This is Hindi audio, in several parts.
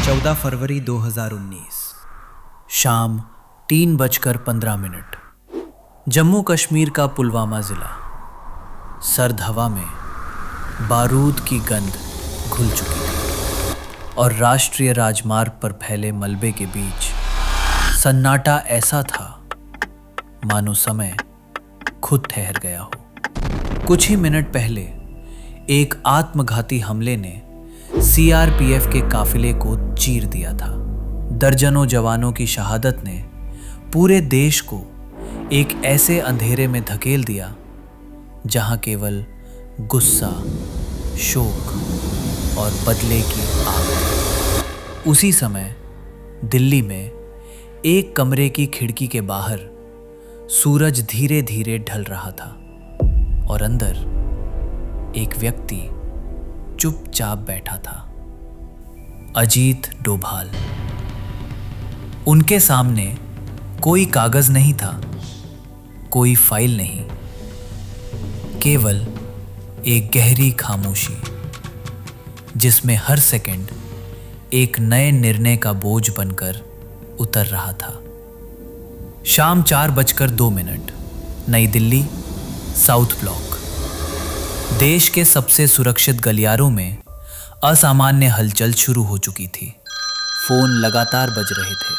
14 फरवरी 2019 शाम 3:15 जम्मू कश्मीर का पुलवामा ज़िला। सर्द हवा में बारूद की गंध घुल चुकी थी और राष्ट्रीय राजमार्ग पर फैले मलबे के बीच सन्नाटा ऐसा था मानो समय खुद ठहर गया हो। कुछ ही मिनट पहले एक आत्मघाती हमले ने सीआरपीएफ के काफिले को चीर दिया था। दर्जनों जवानों की शहादत ने पूरे देश को एक ऐसे अंधेरे में धकेल दिया जहां केवल गुस्सा, शोक और बदले की आग थी। उसी समय दिल्ली में एक कमरे की खिड़की के बाहर सूरज धीरे धीरे ढल रहा था और अंदर एक व्यक्ति चुपचाप बैठा था, अजीत डोभाल। उनके सामने कोई कागज नहीं था, कोई फाइल नहीं, केवल एक गहरी खामोशी जिसमें हर सेकंड एक नए निर्णय का बोझ बनकर उतर रहा था। शाम 4:02 नई दिल्ली, साउथ ब्लॉक। देश के सबसे सुरक्षित गलियारों में असामान्य हलचल शुरू हो चुकी थी। फोन लगातार बज रहे थे।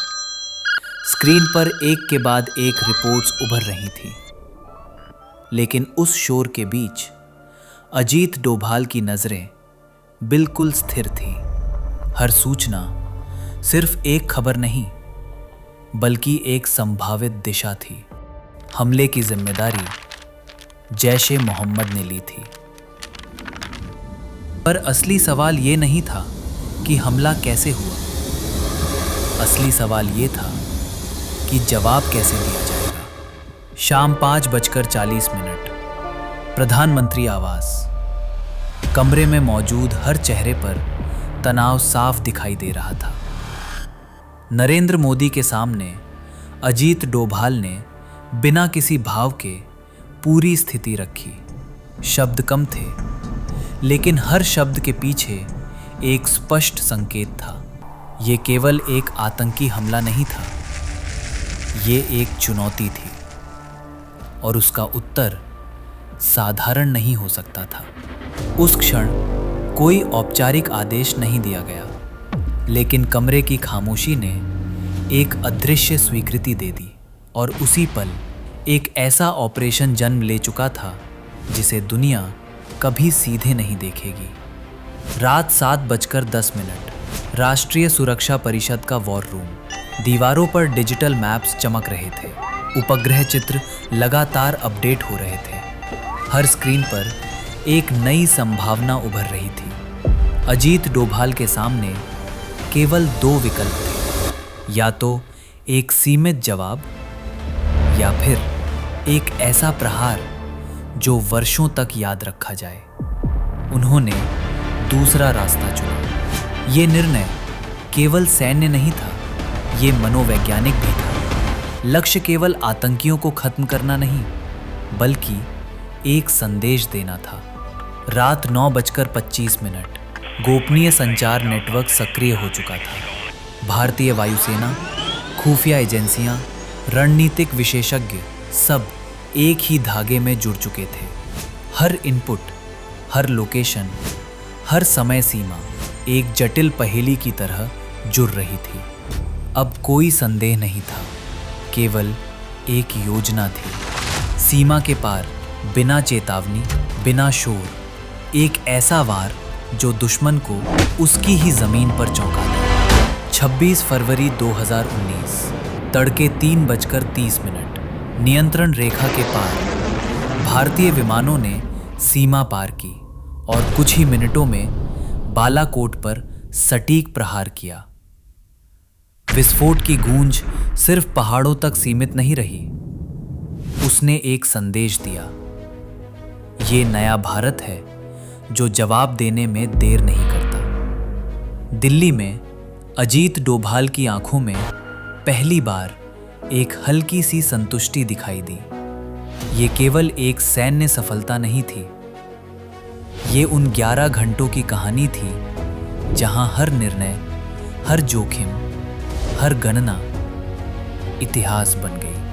स्क्रीन पर एक के बाद एक रिपोर्ट्स उभर रही थी। लेकिन उस शोर के बीच अजीत डोभाल की नजरें बिल्कुल स्थिर थी। हर सूचना सिर्फ एक खबर नहीं, बल्कि एक संभावित दिशा थी। हमले की जिम्मेदारी जैश ए मोहम्मद ने ली थी। पर असली सवाल ये नहीं था कि हमला कैसे हुआ। असली सवाल ये था कि जवाब कैसे दिया जाएगा। शाम 5:40 प्रधानमंत्री आवास। कमरे में मौजूद हर चेहरे पर तनाव साफ दिखाई दे रहा था। नरेंद्र मोदी के सामने अजीत डोभाल ने बिना किसी भाव के पूरी स्थिति रखी। शब्द कम थे, लेकिन हर शब्द के पीछे एक स्पष्ट संकेत था। ये केवल एक आतंकी हमला नहीं था, ये एक चुनौती थी और उसका उत्तर साधारण नहीं हो सकता था। उस क्षण कोई औपचारिक आदेश नहीं दिया गया, लेकिन कमरे की खामोशी ने एक अदृश्य स्वीकृति दे दी और उसी पल एक ऐसा ऑपरेशन जन्म ले चुका था जिसे दुनिया कभी सीधे नहीं देखेगी। रात 7:10 राष्ट्रीय सुरक्षा परिषद का वॉर रूम। दीवारों पर डिजिटल मैप्स चमक रहे थे। उपग्रह चित्र लगातार अपडेट हो रहे थे। हर स्क्रीन पर एक नई संभावना उभर रही थी। अजीत डोभाल के सामने केवल 2 विकल्प थे, या तो एक सीमित जवाब या फिर एक ऐसा प्रहार जो वर्षों तक याद रखा जाए। उन्होंने दूसरा रास्ता चुना। ये निर्णय केवल सैन्य नहीं था, ये मनोवैज्ञानिक भी था। लक्ष्य केवल आतंकियों को खत्म करना नहीं, बल्कि एक संदेश देना था। रात 9:25 गोपनीय संचार नेटवर्क सक्रिय हो चुका था। भारतीय वायुसेना, खुफिया एजेंसियां, रणनीतिक विशेषज्ञ सब एक ही धागे में जुड़ चुके थे। हर इनपुट, हर लोकेशन, हर समय सीमा एक जटिल पहेली की तरह जुड़ रही थी। अब कोई संदेह नहीं था, केवल एक योजना थी। सीमा के पार, बिना चेतावनी, बिना शोर, एक ऐसा वार जो दुश्मन को उसकी ही जमीन पर चौंका दे। 26 फरवरी 2019 तड़के 3:30 नियंत्रण रेखा के पार भारतीय विमानों ने सीमा पार की और कुछ ही मिनटों में बालाकोट पर सटीक प्रहार किया। विस्फोट की गूंज सिर्फ पहाड़ों तक सीमित नहीं रही, उसने एक संदेश दिया। ये नया भारत है जो जवाब देने में देर नहीं करता। दिल्ली में अजीत डोभाल की आंखों में पहली बार एक हल्की सी संतुष्टि दिखाई दी। ये केवल एक सैन्य सफलता नहीं थी, ये उन 11 घंटों की कहानी थी जहां हर निर्णय हर जोखिम, हर गणना इतिहास बन गई।